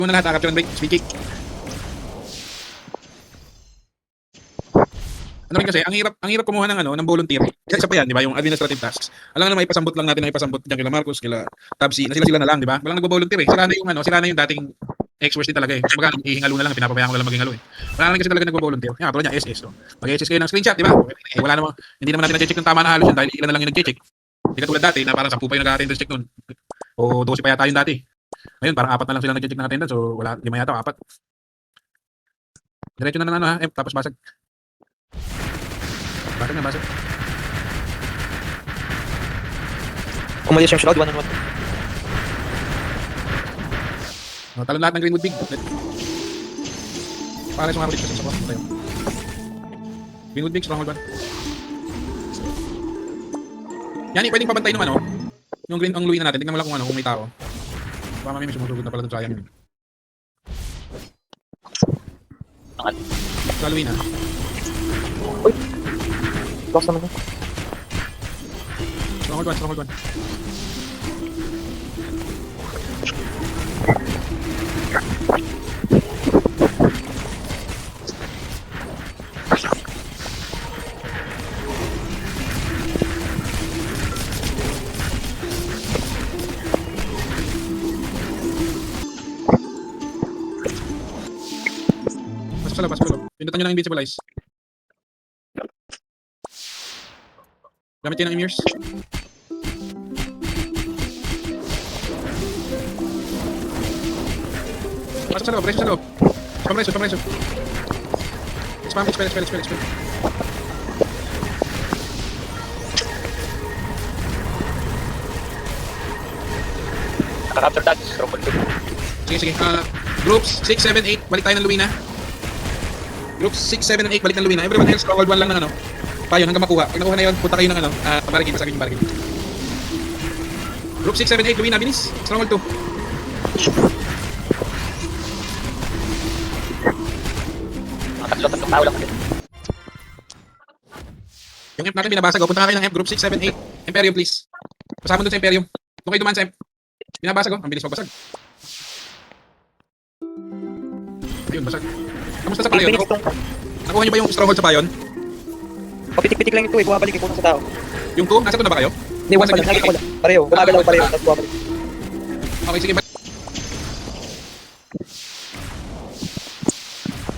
Muna lahat, capture and break, speed kick. Ano rin kasi, ang hirap kumuha ng volunteer. Isa pa yan, di ba? Yung administrative tasks. Alam na may pasambot lang natin, may pasambot diyan kila Marcos, kila Tabsi, na sila na lang, di ba? Walang nagbo-volunteer eh. Sila na yung dating experts din talaga eh. Kumbaga, ihingalo na lang, pinapabayaan ko lang maghingalo eh. Wala na kasi talaga nagbo-volunteer. Yan, tulad niya, SS. So. Mag-SS kayo ng screenshot, di ba? Eh, wala namang, hindi naman natin na-check yung tama na halos yun dahil ilan na lang yung nag-check. Hindi katulad dati na parang 10 pa yung nag-attendance check nun. O 12 pa yata yung dati. Ngayon, parang 4 na lang sila nag-check ng attendance. So, wala, 5 yata, 4. Diretso na ha. Tapos basag. Basag. Umalis yung shroud, 1 on 1. No, talon lahat ng Greenwood Big. Para sumama ulit kasi sa tayo. Greenwood Big, stronghold 1. Yan, pwedeng pabantay ng yung green ang Louis na natin. Tingnan mo lang kung may tao. Baka may sumusugod na pala doon sa ayan. Sa Louis na. Uy! Box naman yun. Stronghold 1. Pasok sa loob. Pindutan nyo ng invisibilize. Gamit kayo ng emirs. Pasok sa loob, preso sa loob. Pamreso. Spam, expel. Nakaka-capture tags, robot 2. Sige. Groups 6, 7, 8. Balik tayo ng Luina. Groups 6, 7, and 8. Balik ng Luina. Everyone else, stronghold 1 lang ng payon hanggang makuha. Pag nakuha na yun, punta kayo ng pabarigin. Pasagin yung barigin. Group 6, 7, 8. Luina, bilis. Stronghold 2. Tatlong tao lang kasi. Yung F natin binabasag. Punta kayo ng F. Group 6, 7, 8. Imperium, please. Kasama dun sa Imperium. Doon kayo dumaan sa F. Binabasag. Ang bilis magbasag. Ayun, basag. Kamusta sa payon? Nakuha nyo ba yung stronghold sa payon? Papitik-pitik lang ito eh, bumabalik eh, sa tao. Yung 2? Nasa 2 na ba kayo? Hindi, 1 pa lang, nakita ko lang. Pareho, gumagalaw pareho, tapos bumabalik. Okay, sige.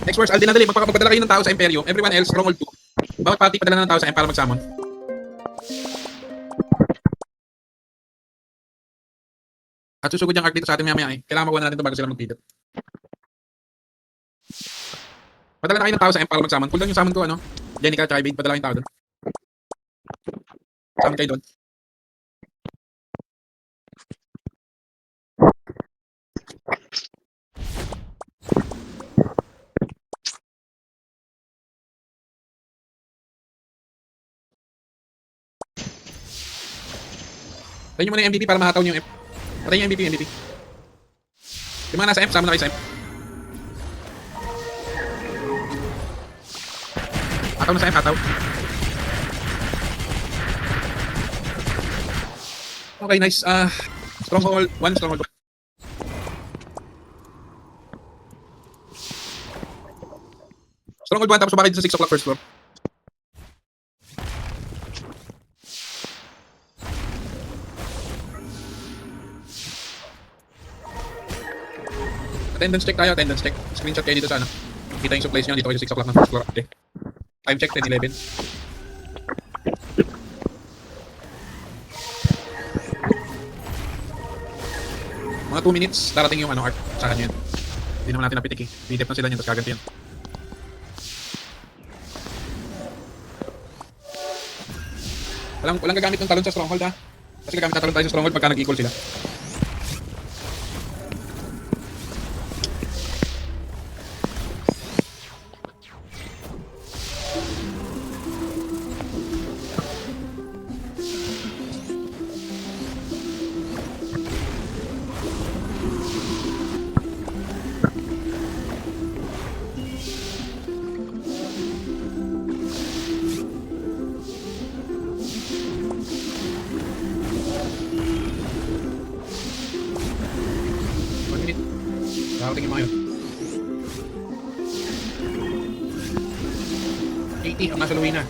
Next verse, Aldin na dali. Magpapagpadala kayo ng tao sa Imperium. Everyone else, stronghold 2. Bawat party padala ng tao sa M para mag-summon. At susugod yung arc dito sa atin maya-maya eh. Kailangan makuha na natin ito bago sila mag-pivot. Padala na kayo ng tao sa M para mag-summon. Cool down yung summon ko, Jenica, tsaka Ibig. Padala kayong tao doon. Summon kayo doon. Patayin nyo muna yung MVP para mahataw nyo yung F. Patayin yung MVP. Yung mga nasa F, summon na kayo sa F. Hataw na sa F, hataw. Okay, nice. Stronghold 1, stronghold 1. Stronghold 1, tapos bakit sa 6 o'clock first floor. Attendance check tayo, attendance check. Screenshot kayo dito sa Kita yung supplies nyo, dito kayo sa 6 o'clock ng first floor. Okay. Time check, 10:11. Mga 2 minutes, darating yung art sa kanya yun. Hindi naman natin napitik eh. Bidip na sila niyan, tapos kaganti yan. Walang gagamit ng talon sa stronghold ha. Kasi gagamit na talon tayo sa stronghold pagka nag-equal sila. yung mga yun. 80 ang nasa Luina.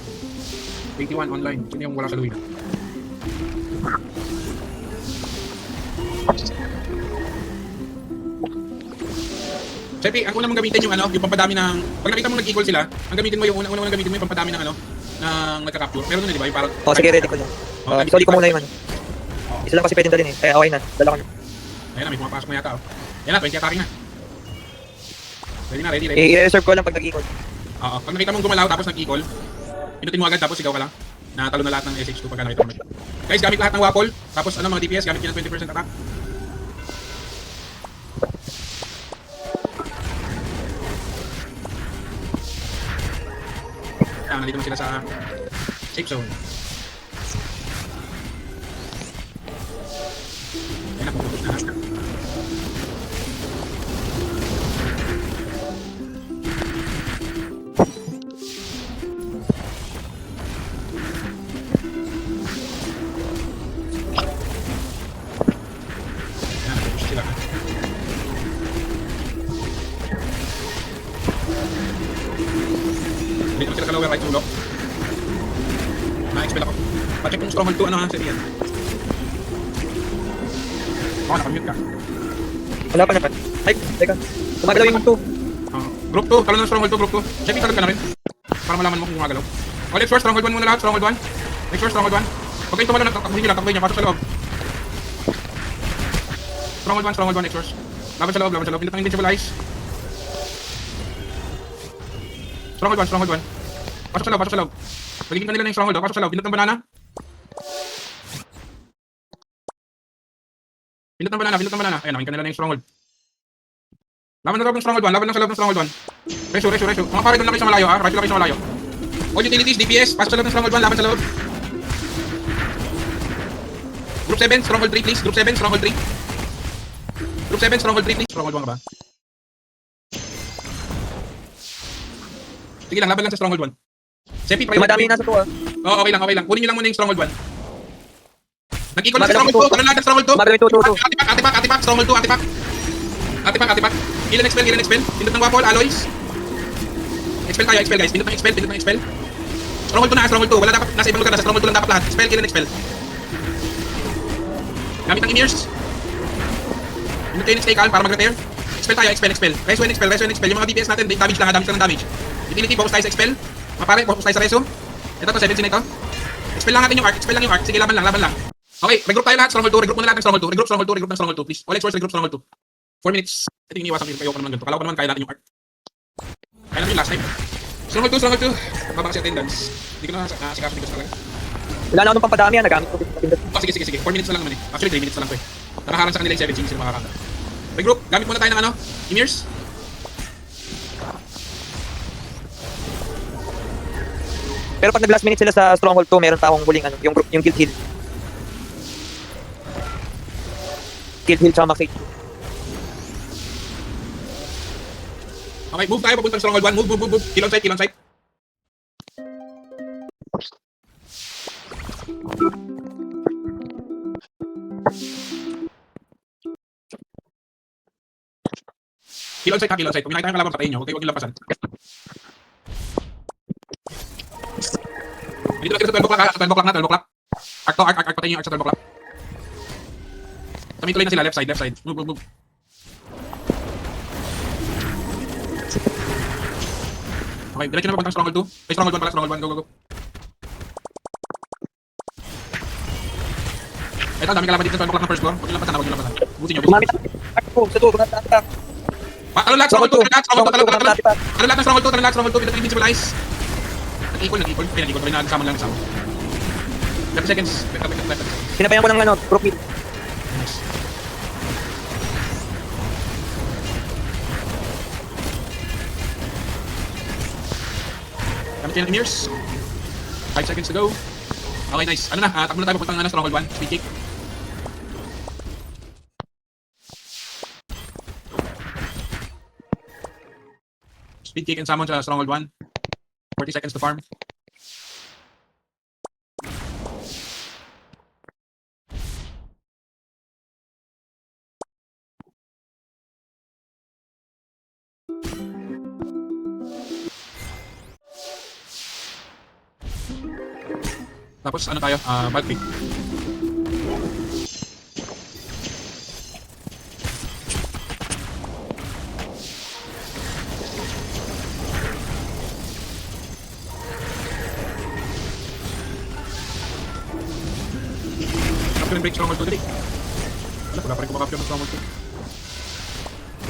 81 online. Sino yung wala sa Luina? Sepi, ang una mong gamitin yung ano, yung pampadami ng pag nakita mo nag-equal sila, ang gamitin mo yung una gamitin mo yung pampadami ng ano, ng nagka-capture. Pero nun, di ba? Yung parang Sige, ready ko na. Solid ko muna yung ano. Isa lang kasi pwedeng dalhin eh. Kaya okay na. Dala ko na. Ayun na, may pumapasok na yata oh. Yan na, 20 attacking na. Ready na, ready. I-reserve ko lang pag nag-equal. Oo, pag nakita mong gumalaw tapos nag-equal, pinutin mo agad tapos sigaw ka lang. Natalo na lahat ng SH2 pagka nakita mo. Guys, gamit lahat ng wapol. Tapos ano mga DPS, gamit yun ng 20% attack. Nandito na sila sa safe zone. Ayan na, puputos na lahat. Ayan, puputos sila. Dito sila sa lower right sulok. Na-expel ako. Pa-check kung stronghold 2 ano ha, Sir Ian. Oo, nakamute ka. Wala pa naman. Ay, teka. Gumagalaw yung 2. Group 2, talo ng stronghold 2, group 2. Check talog ka na rin. Para malaman mo kung gumagalaw. O, let's first, stronghold 1 muna lahat, stronghold 1. Let's first, stronghold 1. Huwag kayong tumalo na, takbuhin nyo, pasok sa loob. Stronghold 1, next first. Laban sa loob. Pinatang invincible eyes. Stronghold 1. Pasok sa loob. Pagiging kanila na yung stronghold, pasok sa loob. Pinat ng banana. Ayan, nakin kanila na yung stronghold. Laban sa loob ng stronghold 1. Resyo. Mga pare doon lang kayo sa malayo ha. Resyo lang kayo sa malayo. All utilities, DPS, pasok sa loob ng stronghold 1, laban sa loob. Group 7, stronghold 3 please. Group 7, stronghold 3 please. Stronghold 1 ka ba? Sige lang, laban lang sa stronghold 1. Sepi, Madami nasa 2 ah. Oo, okay lang. Kunin nyo lang muna yung stronghold 1. Nag-equal na sa stronghold 2. Talo lahat ng stronghold 2. Gumagalaw yung 2. Atipak. Stronghold 2, atipak. Ilan expel. Pindot ng wapol, alloys. Expel guys. Pindot ng expel. Stronghold 2. Wala dapat, nasa ibang lugar na. Sa stronghold 2 lang dapat lahat. Expel. Gamit ng emirs. Pindot kayo stay calm para mag-repair. Expel tayo. Reso and expel. Yung mga DPS natin, damage lang ng damage. Utility, focus tayo sa expel. Mapare, focus tayo sa reso. Ito, 7 na ito. Expel lang natin yung arc. Sige, laban lang. Okay, regroup tayo lahat. Stronghold 2. Regroup muna lahat ng stronghold 2. Regroup ng stronghold 2, please. All experts, regroup stronghold 2. 4 minutes. Ito yung iniwasan ko. Kayo ko naman ganito. Kala ko naman kaya natin yung arc. Kaya natin yung last time. Stronghold 2. Baba kasi attendance. Hindi ko na sikapin ko sa talaga. Wala na akong pampadami ah. Nagamit ko. Oh, sige. 4 minutes na lang naman eh. Actually, 3 minutes na lang to eh. Nakaharang sa kanila yung 17 sila makakanta. Regroup. Gamit muna tayo ng emirs. Pero pag nag-last minute sila sa Stronghold 2, meron pa akong huling yung Guild Hill. Guild Hill tsaka Max HP. Okay, move tayo papunta ng stronghold 1. Move. Kill on site. Kill on site. Kung nakita yung kalaban, patayin nyo. Huwag kayong lampasan. Dito lang sila sa 12 o'clock. Sa 12 o'clock na. Arc, patayin nyo yung arc sa 12 o'clock. Kami tuloy na sila, left side. Move. Okay, diretso na papuntang stronghold 2. Ay, stronghold 1 pala, stronghold 1. Go. Ito, dami kalaban dito sa 12 o'clock ng first floor. Huwag nyo lampasan. Busin nyo. Gumamit ako sa 2. Gumamit ako. Ano lahat, stronghold 2. Ano lahat ng stronghold 2. Pinatang invincible eyes. Nag-equal. Pinag-equal. Kami nagsama lang. 30 seconds. Sinabayan ko ng group meet. Nice. Gamit kayo ng emirs. 5 seconds to go. Okay, nice. Ano na, takbo na tayo papuntang stronghold 1. Speed kick. Speed kick and summon sa stronghold 1. 40 seconds to farm. Tapos ano tayo? Bulk pick. Capture and break stronghold 2 dali. Wala pa rin kumakapture ng stronghold 2.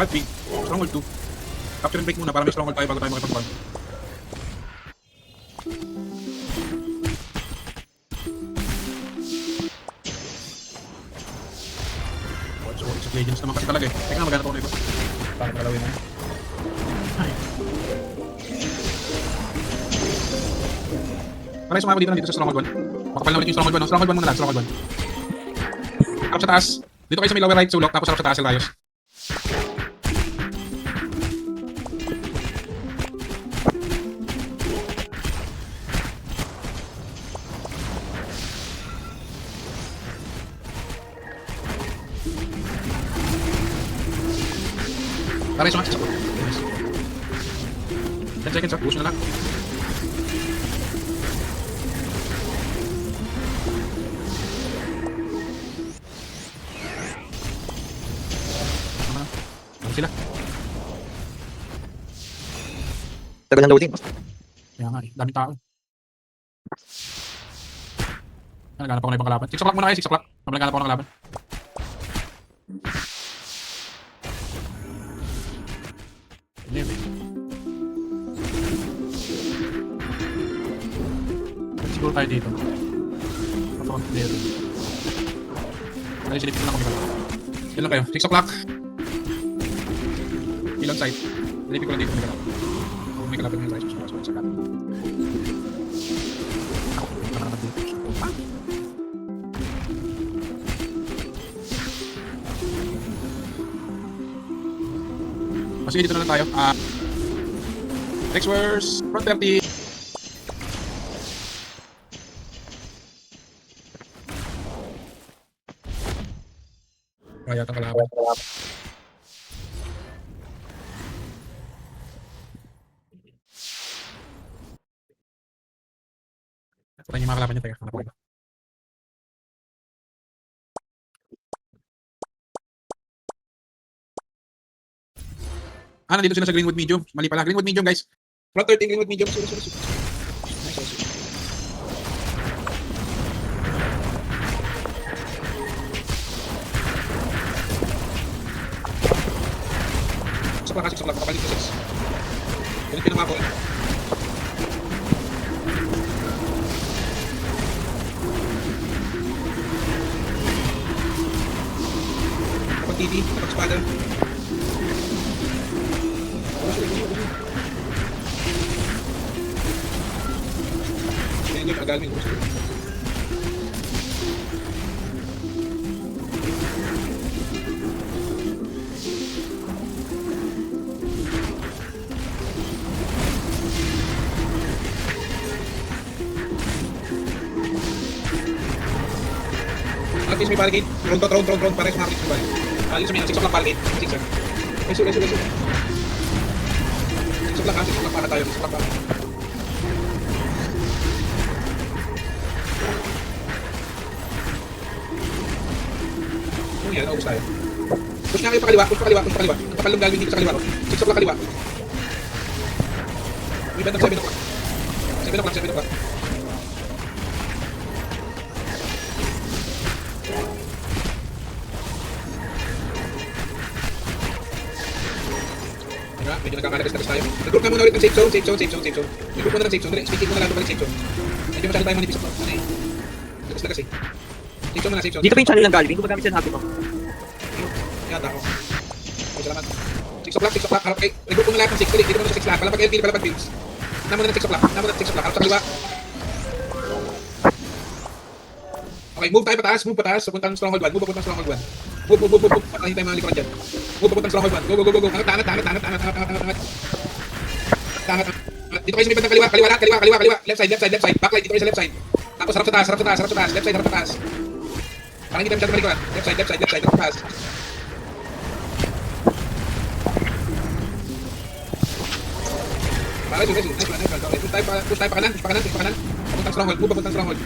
Bulk pick. Stronghold 2. Capture and break muna para may stronghold tayo bago tayo makipag-farm. So, it's legends naman kasi talaga eh. Teka na, maghanap ako na ito. Para kalawin mo. Ay. Para sumama dito na dito sa stronghold 1. Makapal na ulit yung stronghold 1. No? Stronghold 1 muna lang, stronghold 1. Harap sa taas. Dito kayo sa may lower right sulok, tapos harap sa taas, Elias. Para yung sumakit sa 10 seconds, push na lang. Ano sila? Tagal ng loading. Kaya nga eh, daming tao. Naghanap ako na ibang kalaban. 6 o'clock muna kayo, 6 o'clock. Naghanap ako ng kalaban. Siguro tayo dito. Front dito. Dali, silipin ko lang kung ikaw. Yan lang kayo. 6 o'clock. Ilang side. Silipin ko lang dito kung ikaw. Kung may kalapit ngayon tayo, susunod sa kat. Ako, nakarapat dito. Sige, dito na lang tayo. Next verse, front 30. Kaya yata kalaban. Patayin yung mga kalaban niya. Teka, hanap ko iba. Nandito sila sa Greenwood Medium. Mali pala. Greenwood Medium, guys. Front 13, Greenwood Medium. Sorry. Nice. Sakla. Kapalit ko 6. Ganit pinama ko. Kapag TD, kapag espada. Yan, agalmin ko. At least may barricade. Drone. Para sumakit sa barricade. Alis sa may 6 o'clock barricade. 6 yan. Leso. 6 o'clock para tayo. 6 o'clock para. Yan, naubos tayo. Push nga kayo pa kaliwa. Ang kapal ng gagawin dito sa kaliwa. 6 o'clock kaliwa. May bandang 7 o'clock. 7 o'clock. Diba? Medyo nagkakalagas tayo. Nag-group nga muna ulit ng safe zone. Nag-group muna ng safe zone. Dali, speaking muna lang balik safe zone. Medyo masyado tayo manipis. Lagas eh. Safe zone muna, safe zone. Dito pa yung channel ng Galvin. Gumagamit siya ng habit mo. Yata ako. Salamat. 6 o'clock. Harap kayo. Nag-group muna lahat ng 6. Dali, dito muna sa 6 lahat. Palapag LP, palapag builds. Na muna ng 6 o'clock. Harap sa kaliwa. Okay, move pataas. Papuntang stronghold 1. Move. Patayin tayo mga likuran dyan. Move papuntang stronghold 1. Go. Angat. Dito kayo sa may bandang kaliwa. Left side. Backlight, dito kayo sa left side. Tapos harap sa taas. Left side, harap sa taas. Parang hindi tayo masyadong malikuran. Left side, harap sa taas. Nice one. Okay, push tayo pa kanan. Papuntang stronghold. Move papuntang stronghold.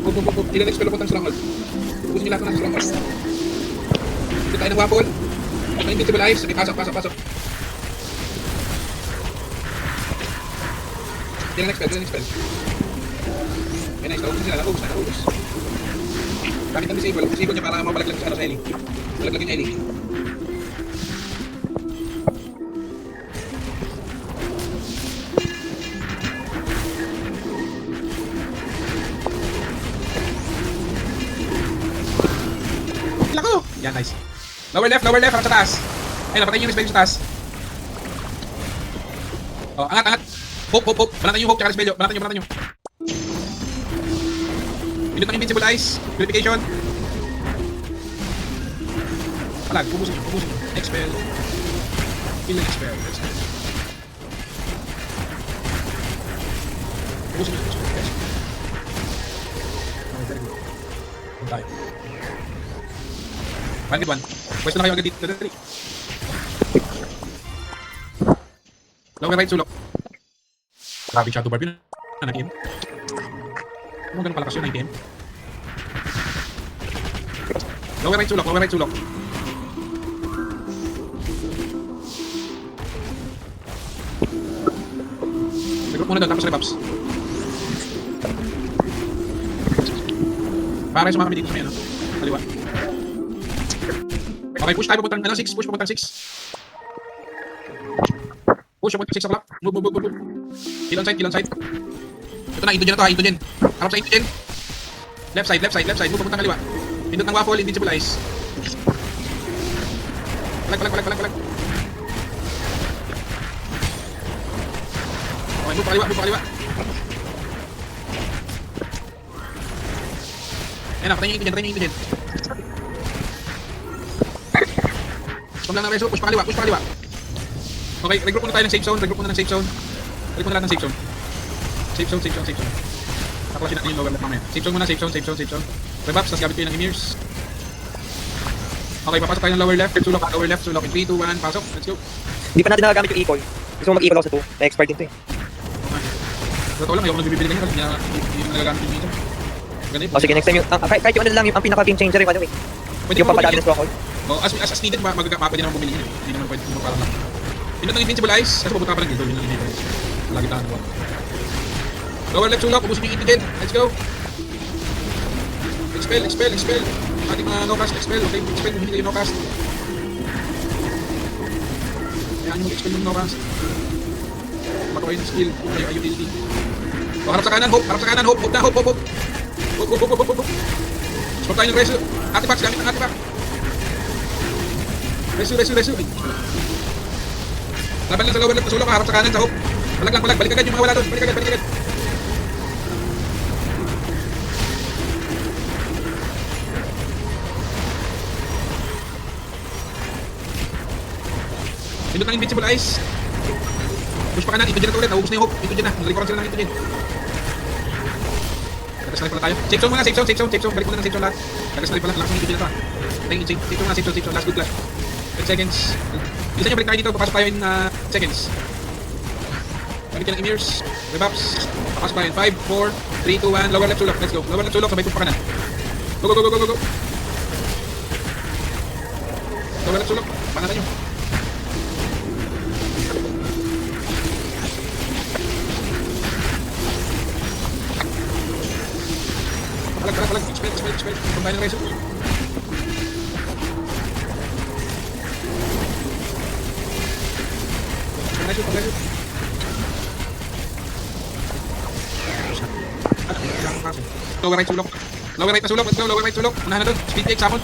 Hup. Ilan expel puntang stronghold. Ubusin niyo lahat ng stronghold. Dito tayo ng waffle. May invincible eyes. Sige, pasok. Ilan expel. Okay, nice. Naubos sila. Naubos. Gamit ang disable niya para mabalaglag sa Ellie. Balaglag yung Ellie. Lako! Yan, nice. Lower left, harap sa taas. Ayun, napatayin yung Respelio sa taas. Oh, angat. Hope. Banatan yung Hope, tsaka Respelio. Banatan nyo. Pinot ng invincible eyes. Purification. Palag, pupusin nyo. Expel. Kill and expel. Pupusin nyo. Yes. Okay, very good. Punta tayo. 1-1. Pwesto na kayo agad dito. Dali. Lower right sulok. Grabe shadow barb yun. 9 PM. Ano ganun kalakas yun, 9 PM? Lower right sulok. Regroup muna doon, tapos rebuffs. Para sumama kami dito sa may ano. Kaliwa. Okay, push tayo papuntang 6. Push papuntang 6. Push papuntang 6 o'clock. Move. Kill on side. Ito na, ito dyan. Harap sa ito dyan. Left side. Move papuntang kaliwa. Pindot ng waffle, invincible eyes. Palag. Okay, move kaliwa. Ayan na, patayin yung ito dyan. Push lang ng reso, push pa kaliwa. Okay, regroup muna tayo ng safe zone. Regroup muna lahat ng safe zone. Safe zone. Taklasin natin yung lower left mamaya. Safe zone. Rebuffs, tapos gamit kayo ng emirs. Okay, papasok tayo ng lower left. Sulok. In 3, 2, 1, pasok. Let's go. Hindi pa natin nagagamit yung equal. Gusto mo mag-equal ako sa 2. Na-expert din to eh. Totoo lang, ayoko nagbibili ganyan kasi hindi mo nagagamit yung dito. Ganito. O sige, next time yung... kahit yung ano lang, ang pinaka-game changer yung ano eh. Pwede Yung mo papadami bumili. ng stronghold. Oh, as needed, pwede naman bumili yun. Hindi naman pwede mo parang lang. Pinot ng invincible eyes, kasi pupunta pa lang dito. Yun lang invincible eyes. Lagi tahan mo. Lower left sulok, ubusin yung itigen. Let's go. Expel. Ating mga no-cast expel. Okay, expel kung hindi kayo no-cast. Kayaan nyo mag-expel yung no-cast. Matuloy ng skill. Okay, ayun utility. O, harap sa kanan, hope. Hope. Sport tayo ng reso. Artifacts, gamit ng artifact. Reso. Laban lang sa lower left na sulok, harap sa kanan sa hope. Palag. Balik agad yung mga wala doon. Balik agad. Pindot ng invincible eyes. Push pa kanan, ito dyan na ulit. Naubos na yung hope. Ito dyan na. Nalikuran sila ng ito dyan. Nag-snipe pala tayo. Safe zone muna. Balik muna ng safe zone lahat. Nag-snipe pala. Lakas ng ito dyan na to. Safe zone muna. Last good flash. 10 seconds. Bisa nyo balik tayo dito. Papasok tayo in seconds. Balik yan ng emirs. Rebuffs. Papasok tayo in 5, 4, 3, 2, 1. Lower left sulok. Let's go. Lower left sulok. Sabay push pa kanan. Go. Lower left sulok. Panatan nyo. Palag. Expel. Combine ng reso. Reso. Lower right sulok. Let's go. Lower right sulok. Unahan na doon. Speed take, sapon.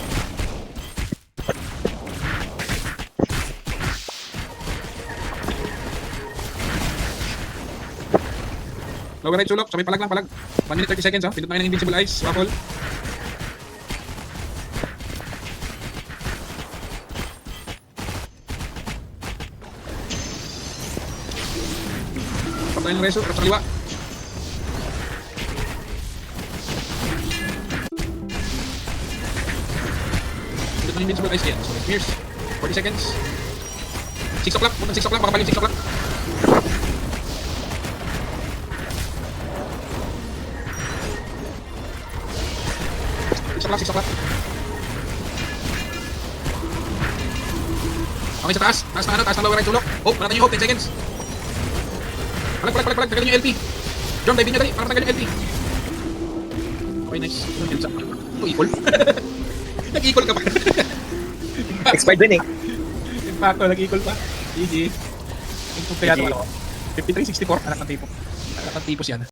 Lower right sulok. Sabay palag. 1 minute 30 seconds. Pindot na kayo ng invincible eyes. Waffle. Pag tayo ng reso. Harap sa kaliwa. Pindot ng invincible eyes. Sorry. Smears. 40 seconds. 6 o'clock. Puntang 6 o'clock. Makapalin 6 o'clock. o'clock, 6 o'clock. Okay, sa taas. Taas na lower right sulok. Oh, panatan yung hope, 10 seconds. Palag. Tagalin yung LP. John, dive in nyo dali. Para tagalin yung LP. Okay, nice. Ito, equal. Nag-equal ka pa. Expired win eh. Impacto, nag-equal pa. GG. Improve kaya ito, GG. ano? 53-64. Anak ng tipo. Anak ng tipos yan.